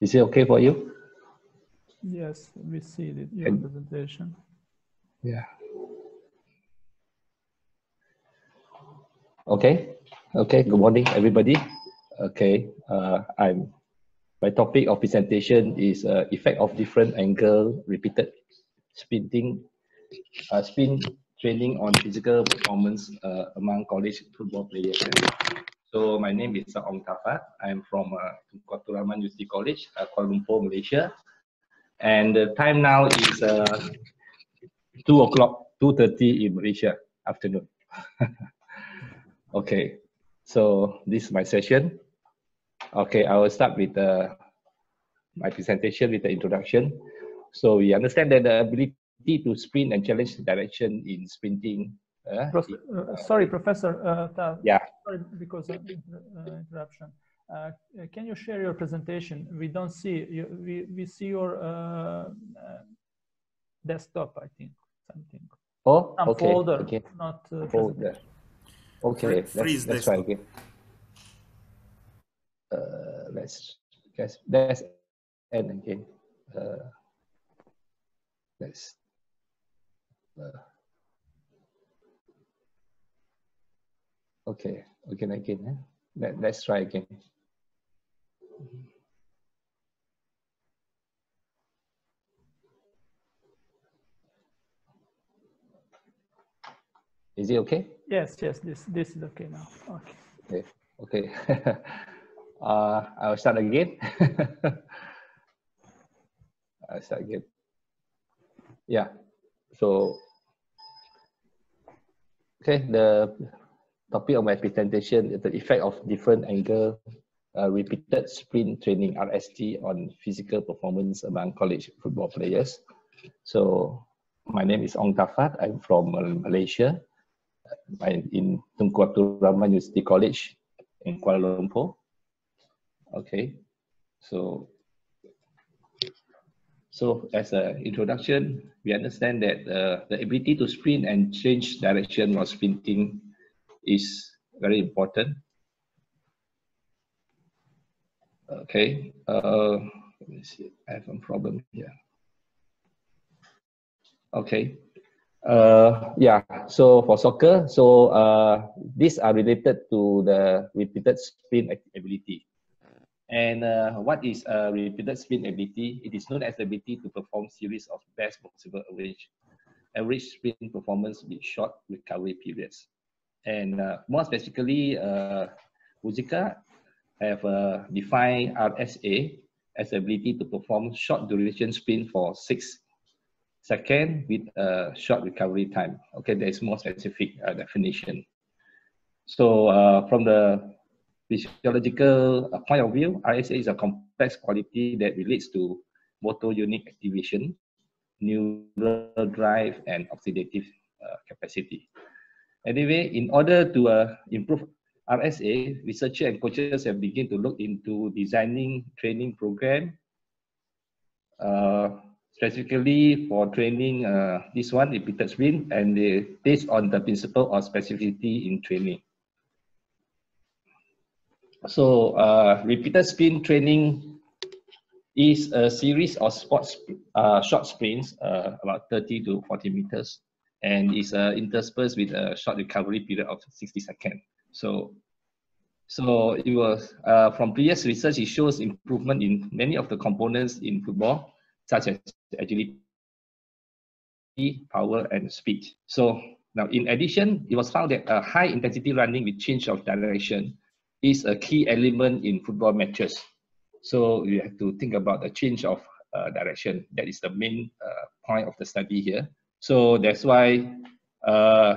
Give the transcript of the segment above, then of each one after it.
Is it okay for you? Yes, we see your presentation. Yeah. Okay. Okay. Good morning, everybody. Okay. My topic of presentation is effect of different angle repeated spin training on physical performance among college football players. So my name is Tah Fatt. I'm from Fakultet University College, Kuala Lumpur, Malaysia. And the time now is 2 o'clock, 2:30 in Malaysia afternoon. Okay, so this is my session. Okay, I will start with my presentation with the introduction. So we understand that the ability to sprint and challenge direction in sprinting. Sorry, Professor. Yeah. Sorry because of interruption. Can you share your presentation? We don't see you. We see your desktop, I think, something. Oh, some okay. Folder, okay. not Folder. Okay, let's try again. Let's end again. Okay, again. Let's try again. Is it okay? Yes, this is okay now. Okay. I'll start again. Yeah. So, okay, the topic of my presentation is the effect of different angle repeated sprint training (RST) on physical performance among college football players. So, my name is Tah Fatt. I'm from Malaysia. I'm in Tunku Abdul Rahman University College in Kuala Lumpur. Okay, so as an introduction, we understand that the ability to sprint and change direction while sprinting is very important. Okay, let me see, I have a problem here. Okay, yeah, so for soccer, these are related to the repeated sprint ability. And what is a repeated sprint ability? It is known as the ability to perform series of best possible average sprint performance with short recovery periods. And more specifically, Muzika have defined RSA as the ability to perform short duration sprint for 6 seconds with a short recovery time. Okay, there is more specific definition. So from the physiological point of view, RSA is a complex quality that relates to motor unit activation, neural drive, and oxidative capacity. Anyway, in order to improve RSA, researchers and coaches have begun to look into designing training program, specifically for training this one, repeated sprint, and based on the principle of specificity in training. So repeated sprint training is a series of short sprints, about 30 to 40 meters, and is interspersed with a short recovery period of 60 seconds. So it was from previous research, it shows improvement in many of the components in football, such as agility, power, and speed. So now, in addition, it was found that high intensity running with change of direction is a key element in football matches. So you have to think about the change of direction. That is the main point of the study here. So that's why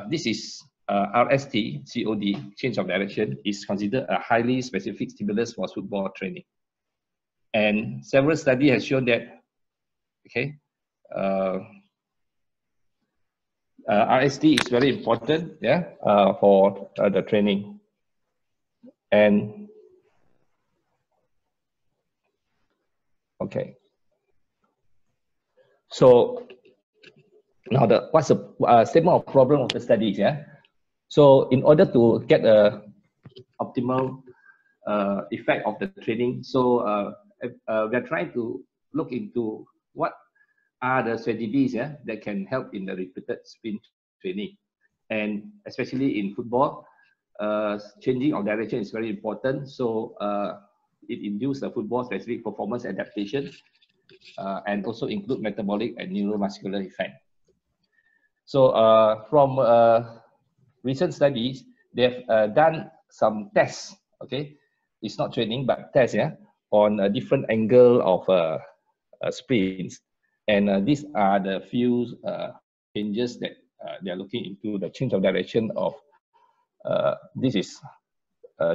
this is RST, COD, change of direction, is considered a highly specific stimulus for football training. And several studies have shown that, okay, RST is very important, yeah, for the training. And okay, so now what's the statement of problem of the studies? Yeah, so in order to get a optimal effect of the training, so we are trying to look into what are the strategies that can help in the repeated spin training. And especially in football, changing of direction is very important. So it induces the football-specific performance adaptation and also include metabolic and neuromuscular effect. So from recent studies, they've done some tests, okay? It's not training, but tests, on a different angle of sprints. And these are the few changes that they are looking into the change of direction of, this is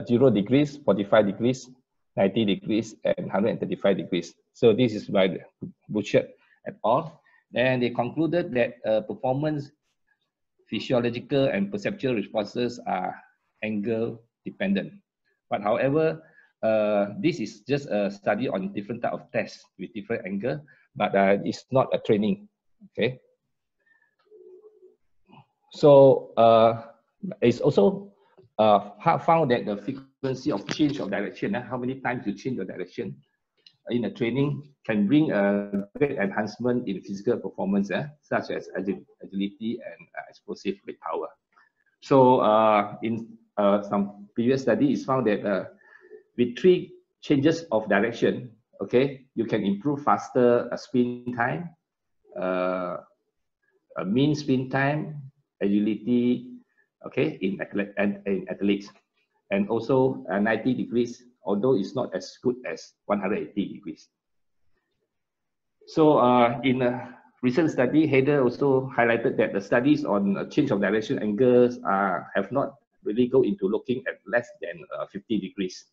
0 degrees, 45 degrees, 90 degrees, and 135 degrees. So this is by Bouchard et al. And they concluded that performance, physiological, and perceptual responses are angle dependent. But however, this is just a study on different type of tests with different angle, but it's not a training, okay? So it's also found that the frequency of change of direction, how many times you change your direction in a training, can bring a great enhancement in physical performance, such as agility and explosive leg power. So in some previous study, it's found that with 3 changes of direction, okay, you can improve faster spin time, mean spin time, agility, okay, in athletes, and also 90 degrees, although it's not as good as 180 degrees. So in a recent study, Hader also highlighted that the studies on change of direction angles have not really go into looking at less than 50 degrees.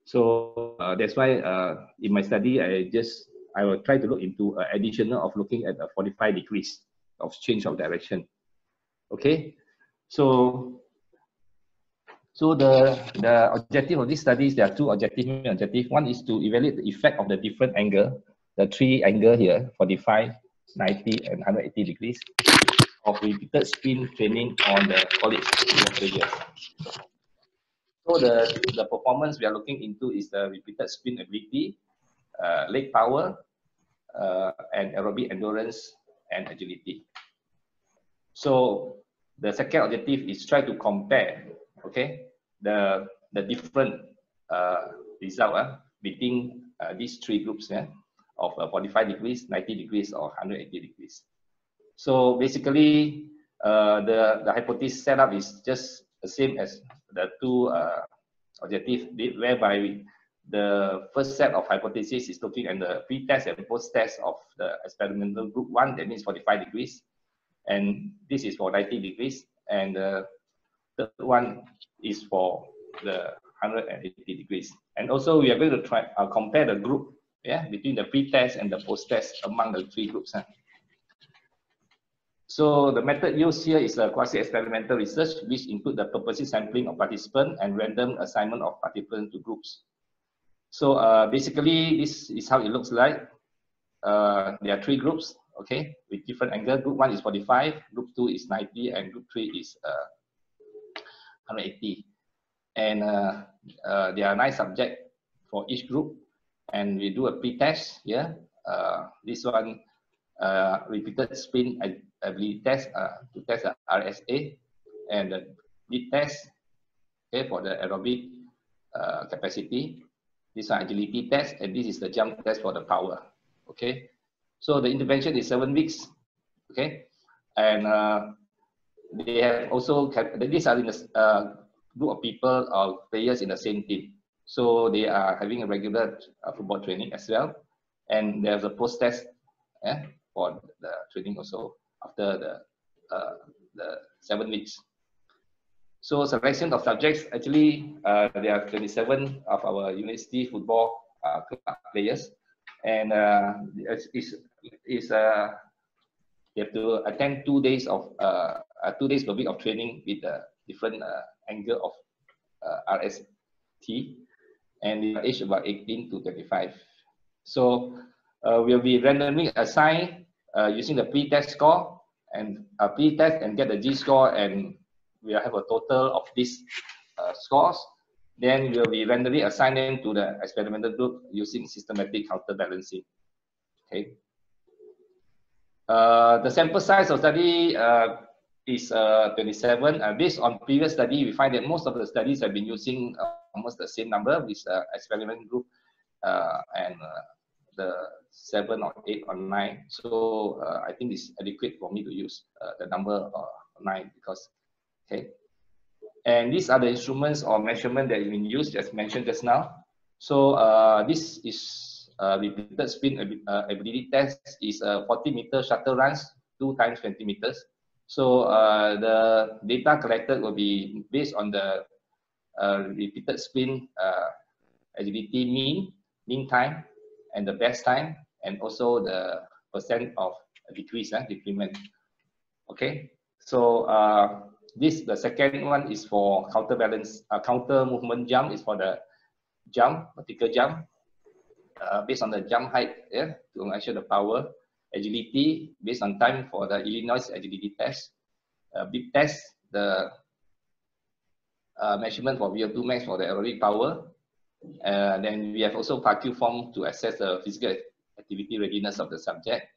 So that's why in my study, I will try to look into additional of looking at 45 degrees of change of direction. Okay, so the objective of these studies, there are 2 main objectives. One is to evaluate the effect of the different angle, the 3 angle here, 45, 90, and 180 degrees of repeated spin training on the college players. So the performance we are looking into is the repeated spin ability, leg power, and aerobic endurance and agility. So the second objective is try to compare, okay, the different result between these 3 groups of 45 degrees, 90 degrees, or 180 degrees. So basically, the hypothesis setup is just the same as the 2 objectives, whereby the first set of hypotheses is looking at the pre-test and post-test of the experimental group 1, that means 45 degrees. And this is for 90 degrees. And the third one is for the 180 degrees. And also we are going to try compare the group between the pre-test and the post-test among the 3 groups. So the method used here is a quasi-experimental research, which include the purposive sampling of participants and random assignment of participants to groups. So basically, this is how it looks like. There are 3 groups, okay, with different angle. Group 1 is 45, group 2 is 90, and group 3 is 180. And there are 9 subjects for each group, and we do a pre-test here. This one, repeated spin ability test to test the RSA, and the lead test, okay, for the aerobic capacity. This one agility test, and this is the jump test for the power. Okay, so the intervention is 7 weeks. Okay, and they have also these are in a group of people or players in the same team. So they are having a regular football training as well, and there's a post test for the training also after the 7 weeks. So selection of subjects, actually there are 27 of our university football players, and you have to attend 2 days of 2 days per week of training with a different angle of RST, and they are aged about 18 to 25. So we'll be randomly assigned using the pre-test score and pre-test and get the G score, and we have a total of these scores, Then we'll be randomly assign them to the experimental group using systematic counterbalancing. Okay. The sample size of study is 27. Based on previous study, we find that most of the studies have been using almost the same number with experiment group and the 7 or 8 or 9. So I think it's adequate for me to use the number 9 because, okay. And these are the instruments or measurement that have been used, as mentioned just now. So this is repeated spin ability test is a 40-meter shuttle runs 2 times 20 meters. So the data collected will be based on the repeated spin agility mean time, and the best time, and also the percent of decrease, decrement. Okay, so the second one is for counterbalance, counter movement jump is for the jump, vertical jump, based on the jump height, to measure the power. Agility based on time for the Illinois agility test. Big test, the measurement for VO2 max for the aerobic power. Then we have also PAQ form to assess the physical activity readiness of the subject.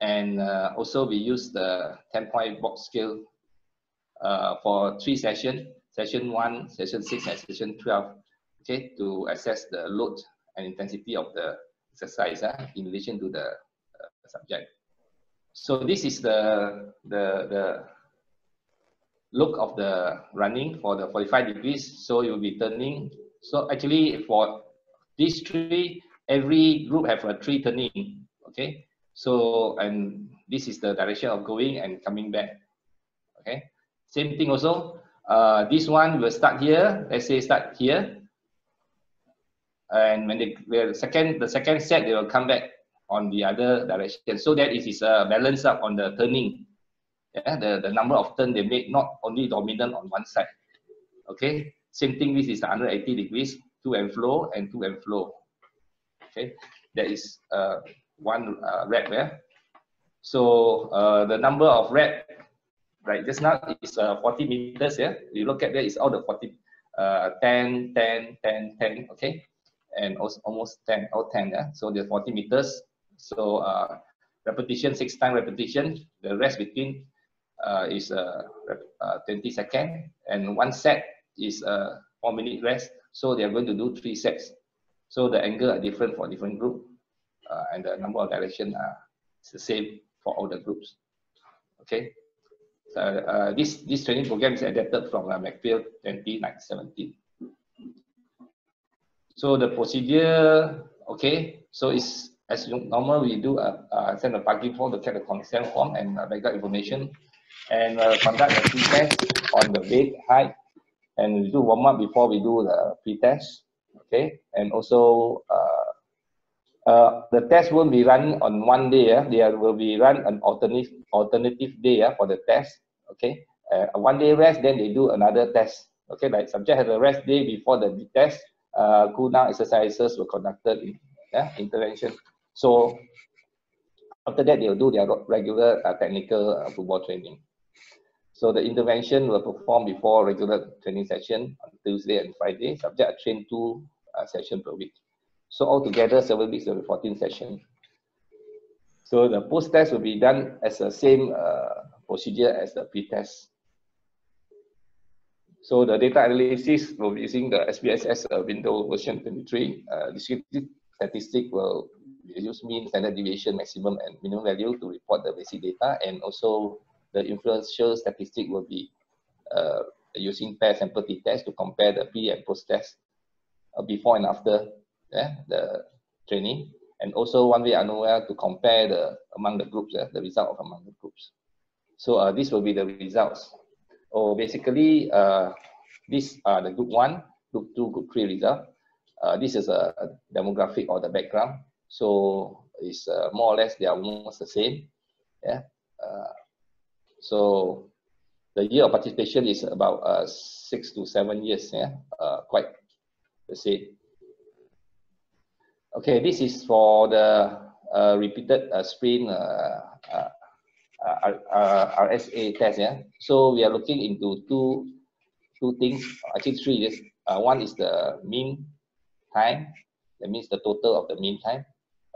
And also we use the 10-point box scale for 3 sessions, session 1, session 6, and session 12, okay, to assess the load and intensity of the exercise in relation to the subject. So this is the look of the running for the 45 degrees. So you'll be turning. So actually for these 3, every group have a 3 turning, okay? So, and this is the direction of going and coming back, okay? Same thing also, this one will start here, let's say start here. And when the second set, they will come back on the other direction. So that it is a balance up on the turning. Yeah, the number of turn they make, not only dominant on one side. Okay, same thing, this is 180 degrees, to and flow and to and flow. Okay, that is one rep. Yeah. So the number of rep, right, just now is 40 meters. Yeah, you look at that, it's all the 40, 10, 10, 10, 10. Okay, and also almost 10 or 10. Yeah, so the 40 meters. So repetition, 6 times repetition. The rest between is 20 seconds, and one set is 4-minute rest. So they are going to do 3 sets. So the angle are different for different group, and the number of direction are the same for all the groups. Okay. So this training program is adapted from McPhail 2017. So the procedure, okay. So it's as normal, we do send a parking form to get the consent form and backup information, and conduct a pre-test on the weight, height, and we do warm up before we do the pre-test. Okay, and also the test won't be run on one day. There will be run an alternative day for the test. Okay, one day rest, then they do another test. Okay, like subject has a rest day before the test. Cool down exercises were conducted in intervention. So after that, they'll do their regular technical football training. So the intervention will perform before regular training session on Tuesday and Friday. Subject are trained 2 sessions per week. So altogether, 7 weeks will be 14 sessions. So the post-test will be done as the same procedure as the pre-test. So the data analysis will be using the SPSS window version 23. Descriptive statistic will use mean, standard deviation, maximum and minimum value to report the basic data, and also the influential statistic will be using pair sample t-test to compare the pre and post test before and after the training, and also one-way ANOVA to compare among the groups, the result of among the groups. So this will be the results. Basically, these are the group 1, group 2, group 3 result. This is a demographic or the background. So it's more or less they are almost the same. Yeah. So the year of participation is about 6 to 7 years. Yeah, quite the same. Okay, this is for the repeated sprint RSA test. Yeah, so we are looking into two things, actually 3. One is the mean time. That means the total of the mean time.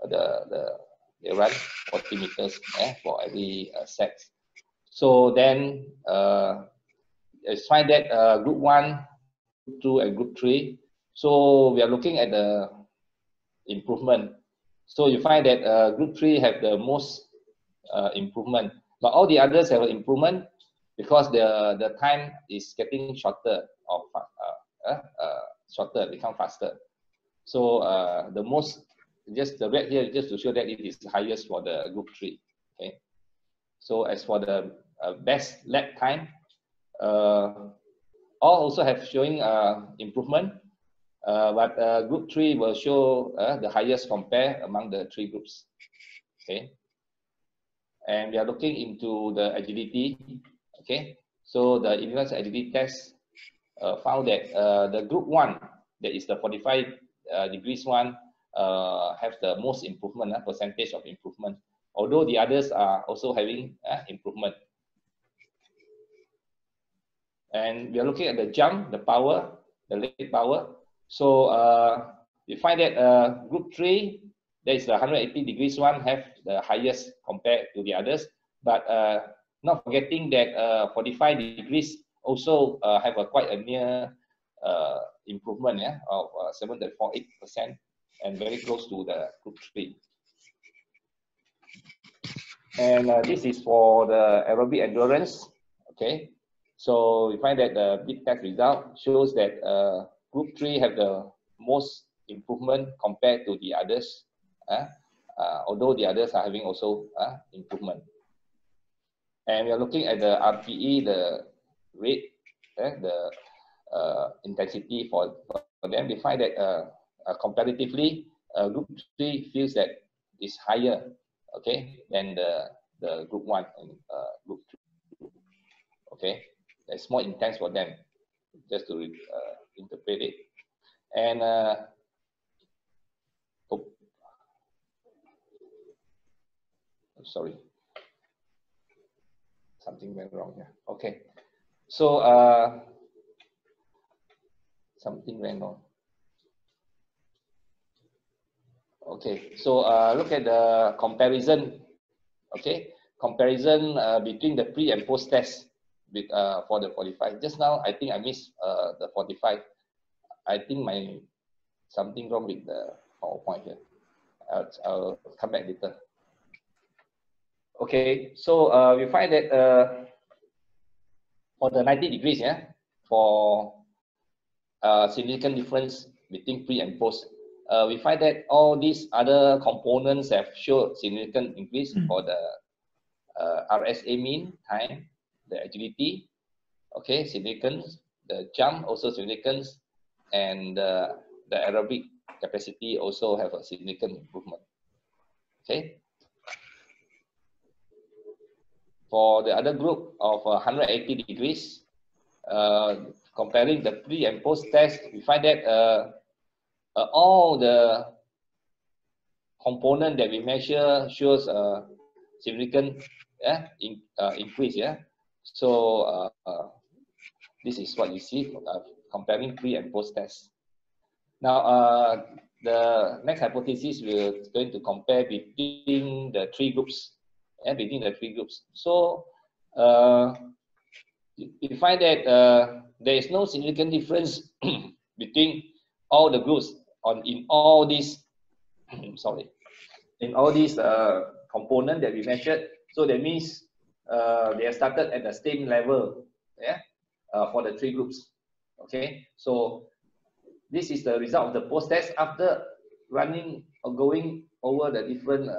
They run 40 meters for every set. So then let's find that group 1, group 2, and group 3. So we are looking at the improvement. So you find that group 3 have the most improvement, but all the others have an improvement because the time is getting shorter or shorter, become faster. So the most, just the red here, just to show that it is highest for the group 3. Okay. So as for the best lap time, all also have showing improvement, but group 3 will show the highest compare among the 3 groups. Okay. And we are looking into the agility. Okay. So the individual agility test found that the group 1, that is the 45 degrees one, have the most improvement, percentage of improvement, although the others are also having improvement. And we are looking at the jump, the power, the leg power. So we find that group 3, that is the 180 degrees one, have the highest compared to the others. But not forgetting that 45 degrees also have a quite a near improvement of 7.48%, and very close to the group 3. And this is for the aerobic endurance. Okay, so we find that the big test result shows that group 3 have the most improvement compared to the others, although the others are having also improvement. And we are looking at the RPE, the rate, the intensity for them. We find that comparatively, group 3 feels that is higher, okay, than the group 1 and group 2. Okay, it's more intense for them, just to interpret it. And sorry, something went wrong here. Okay, so something went wrong. Okay, so look at the comparison. Okay, comparison between the pre and post test with for the 45. Just now, I think I missed the 45. I think something wrong with the PowerPoint here. I'll come back later. Okay, so we find that for the 90 degrees, for significant difference between pre and post, we find that all these other components have showed significant increase for the RSA mean time, the agility, okay, significance, the jump also significance, and the aerobic capacity also have a significant improvement. Okay. For the other group of 180 degrees, comparing the pre and post test, we find that all the component that we measure shows a significant increase. So this is what you see comparing pre and post test. Now the next hypothesis, we're going to compare between the 3 groups. Between the 3 groups. So you find that there is no significant difference between all the groups in all these in all these components that we measured. So that means they are started at the same level, for the 3 groups. Okay, so this is the result of the post test after running or going over the different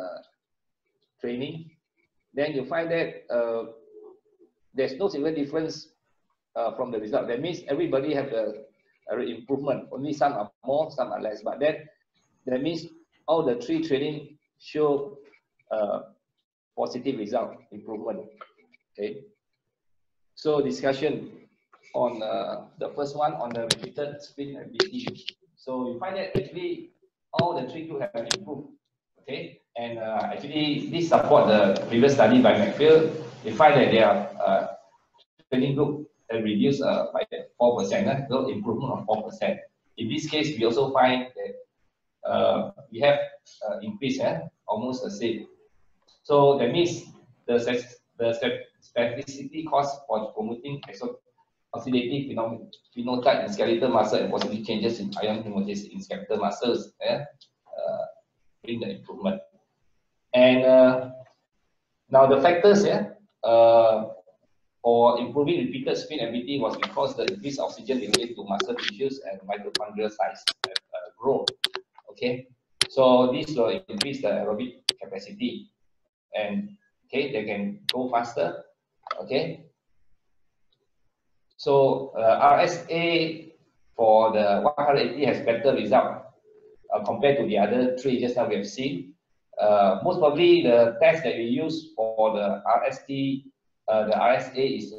training. Then you find that there's no significant difference from the result. That means everybody have the improvement. Only some are more, some are less. But then that means all the 3 training show positive result, improvement. Okay. So discussion on the first one on the repeated sprint ability. So you find that actually all the 3 groups have improved. Okay, and actually this support the previous study by McPhail. We find that their training group reduced by 4%, so improvement of 4%. In this case, we also find that we have increase, almost the same. So that means the specificity cost for promoting oxidative phenotype in skeletal muscle and positive changes in ion homeostasis in skeletal muscles bring the improvement. And now the factors for improving repeated spin ability was because the increased oxygen delivery to muscle tissues and mitochondrial size grow. Okay, so this will increase the aerobic capacity, and okay, they can go faster. Okay, so RSA for the 180 has better result compared to the other three just now we have seen. Most probably the test that we use for the the RSA is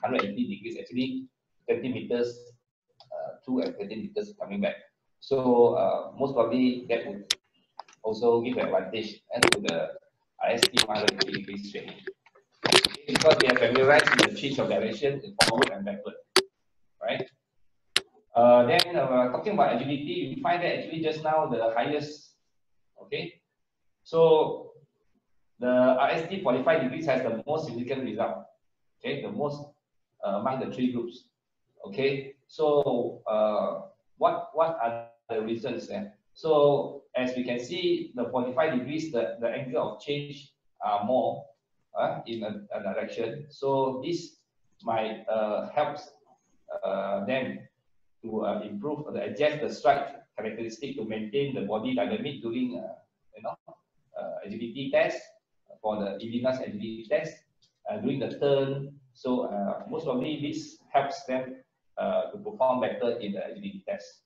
180 degrees, actually 20 meters to and 20 meters coming back. So most probably that would also give advantage to the RST 180 degrees straight, because they are familiarized with the change of direction in forward and backward, right? Then talking about agility, we find that actually just now the highest, okay, so the RST 45 degrees has the most significant result, okay, the most among the three groups, okay. So what are the reasons? So as we can see, the 45 degrees, the angle of change are more in a direction. So this might help them to improve or adjust the strike characteristic to maintain the body dynamic during agility test, for the Illinois agility test during the turn. So most probably this helps them to perform better in the agility test.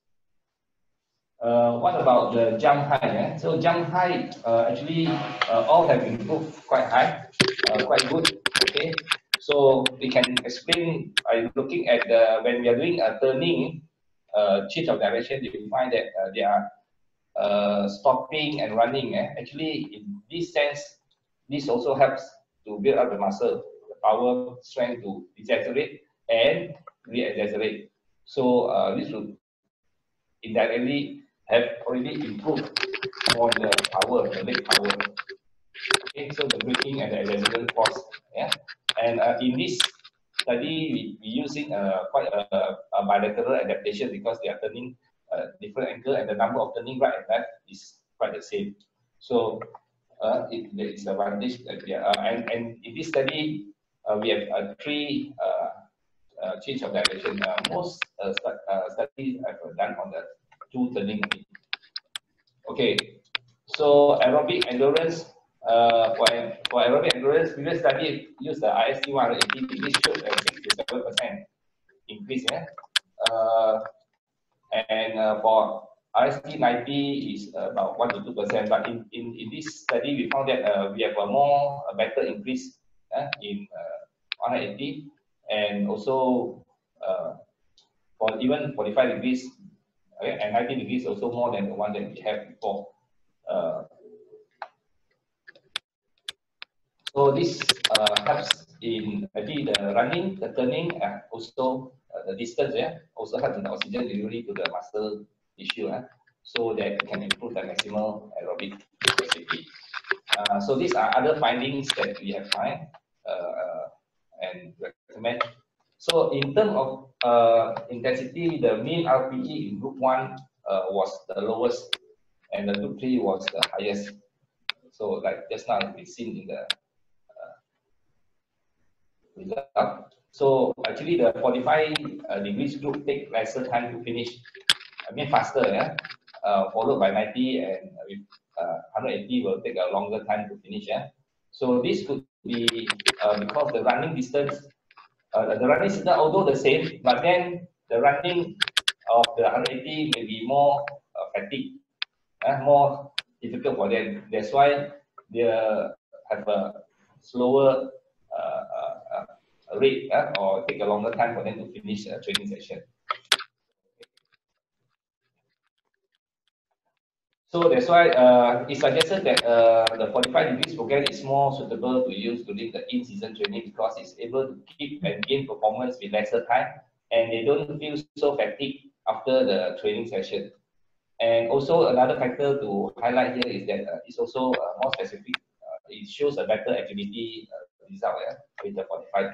What about the jump height? So jump height actually all have improved quite high, quite good. Okay, so we can explain by looking at when we are doing a turning change of direction, you will find that they are stopping and running. Actually, in this sense, this also helps to build up the muscle, the power, strength to decelerate and re-accelerate. So this will indirectly have already improved on the power, the leg power. Okay, so the braking and the acceleration force. Yeah, and in this study, we using quite a bilateral adaptation because they are turning different angle and the number of turning right and left is quite the same. So there is advantage that we are, and in this study we have three change of direction. Most studies have done on the two turning. Okay, so aerobic endurance. For aerobic endurance, previous study used the IST 180 degrees showed a 6 to 7% increase. And for IST 90 is about 1 to 2%. But in this study, we found that we have a better increase in 180, and also for even 45 degrees and 90 degrees, also more than the one that we had before. So this helps in actually the running, the turning, also the distance. Also helps in the oxygen delivery to the muscle tissue, so that can improve the maximal aerobic capacity. So these are other findings that we have found and recommend. So in terms of intensity, the mean RPE in group 1 was the lowest, and the group 3 was the highest. So like just now we've seen in the result. So actually the 45 degrees group take lesser time to finish, I mean faster, followed by 90, and with 180 will take a longer time to finish. So this could be because the running distance, although the same, but then the running of the 180 may be more fatigue, more difficult for them. That's why they have a slower rate, or take a longer time for them to finish a training session. So that's why it suggested that the 45 degrees program is more suitable to use during the in-season training because it's able to keep and gain performance with lesser time, and they don't feel so fatigued after the training session. And also another factor to highlight here is that it's also more specific. It shows a better agility result with the 45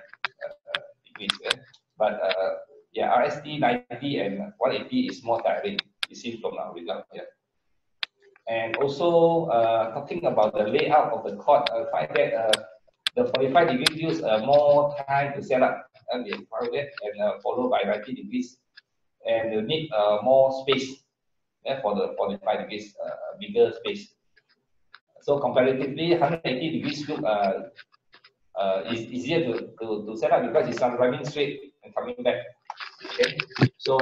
degrees. But yeah, RST 90 and 180 is more tiring. You see from our result here. And also talking about the layout of the court, I find that the 45 degrees use more time to set up and followed by 90 degrees, and you need more space for the 45 degrees, bigger space. So comparatively, 180 degrees look is easier to set up because it's running straight and coming back. Okay, so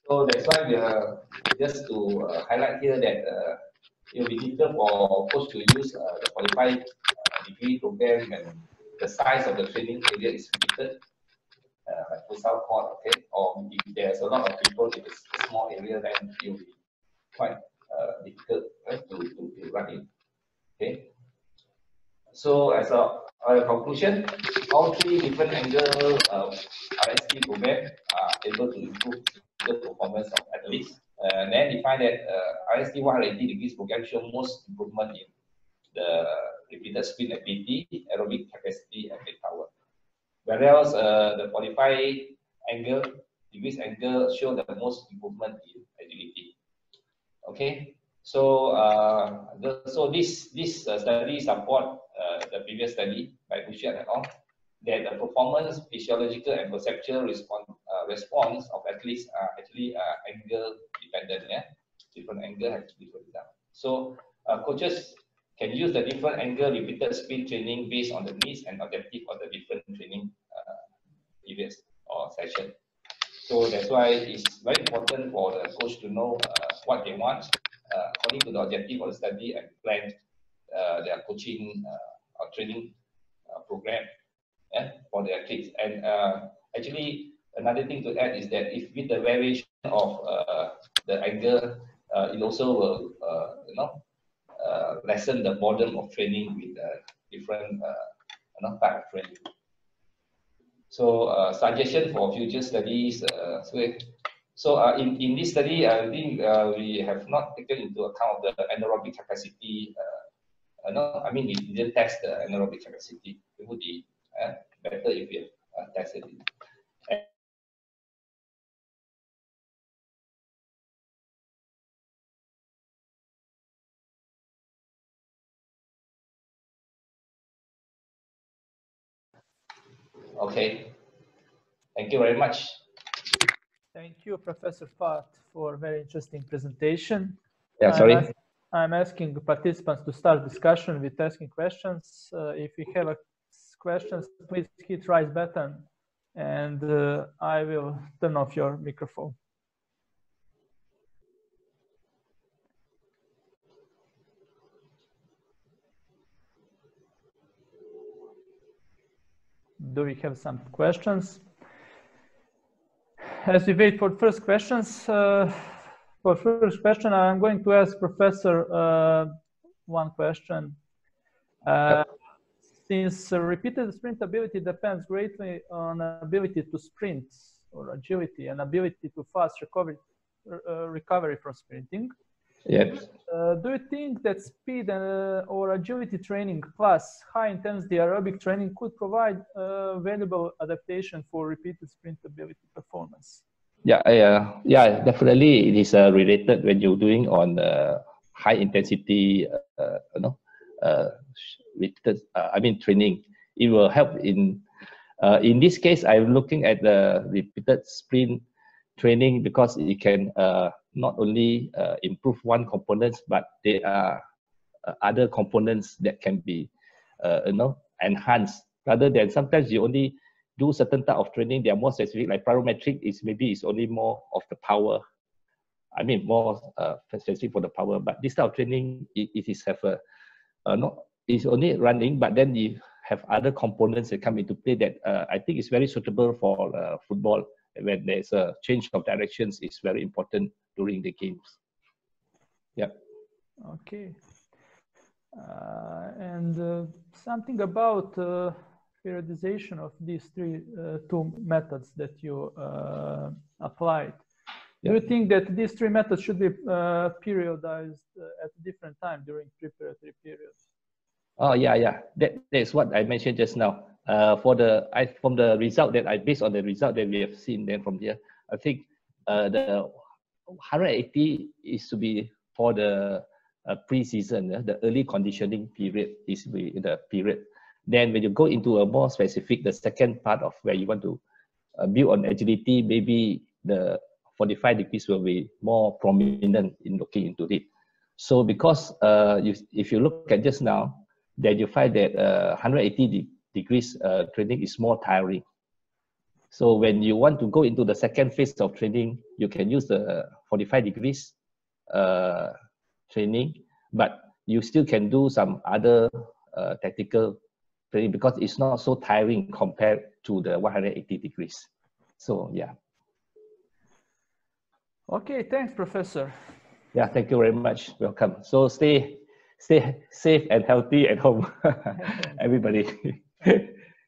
so that's why we are just to highlight here that it will be difficult for coach to use the 45 degree program when the size of the training area is limited, like futsal court, okay, or if there's a lot of people in a small area, then it will be quite difficult, right, to run it. Okay. So as a conclusion, all three different angle RST program are able to improve the performance of athletes. And then we find that RST 180 degrees program show most improvement in the repeated sprint ability, aerobic capacity, and leg power. Whereas the 45 degrees angle show the most improvement in agility. Okay, so so this study support the previous study by Bushian et al. That the performance, physiological, and perceptual response of athletes are actually angle dependent. Yeah, different angle have different result. So coaches can use the different angle repeated sprint training based on the needs and objective of the different training periods or session. So that's why it's very important for the coach to know what they want according to the objective of the study and plan their coaching or training program for the athletes. And actually, another thing to add is that if with the variation of the angle, it also will lessen the burden of training with different type of training. So suggestion for future studies. So in this study, I think we have not taken into account the anaerobic capacity. No, I mean we didn't test the anaerobic capacity. It would be better if we have tested it. Okay. Thank you very much. Thank you, Professor Fatt, for a very interesting presentation. Yeah, sorry. I'm asking participants to start discussion with asking questions. If you have questions, please hit raise button and I will turn off your microphone. Do we have some questions? As we wait for first questions, for first question, I'm going to ask Professor one question. Since repeated sprint ability depends greatly on ability to sprint or agility and ability to fast recovery from sprinting. Yes. Do you think that speed or agility training plus high intensity aerobic training could provide valuable adaptation for repeated sprint ability performance? Yeah, yeah, definitely it is related when you're doing on high intensity, repeated, I mean training. It will help in this case. I'm looking at the repeated sprint training because it can not only improve one component, but there are other components that can be enhanced, rather than sometimes you only do certain type of training. They are more specific, like plyometric is maybe it's only more of the power, I mean more specific for the power, but this type of training it is have a it's only running, but then you have other components that come into play that I think is very suitable for football when there's a change of directions. Is very important during the games. Yeah. Okay. And something about periodization of these two methods that you applied. Do you think that these three methods should be periodized at a different time during preparatory periods? Oh yeah. That's what I mentioned just now. From the result that I based on the result that we have seen then from here, I think the 180 is to be for the pre-season, the early conditioning period is the period. Then when you go into a more specific, the second part of where you want to build on agility, maybe the 45 degrees will be more prominent in looking into it. So because if you look at just now, then you find that 180 degrees training is more tiring. So when you want to go into the second phase of training, you can use the 45 degrees training, but you still can do some other tactical training because it's not so tiring compared to the 180 degrees. So yeah. Okay, thanks, Professor. Yeah, thank you very much. Welcome. So stay safe and healthy at home, everybody.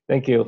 Thank you.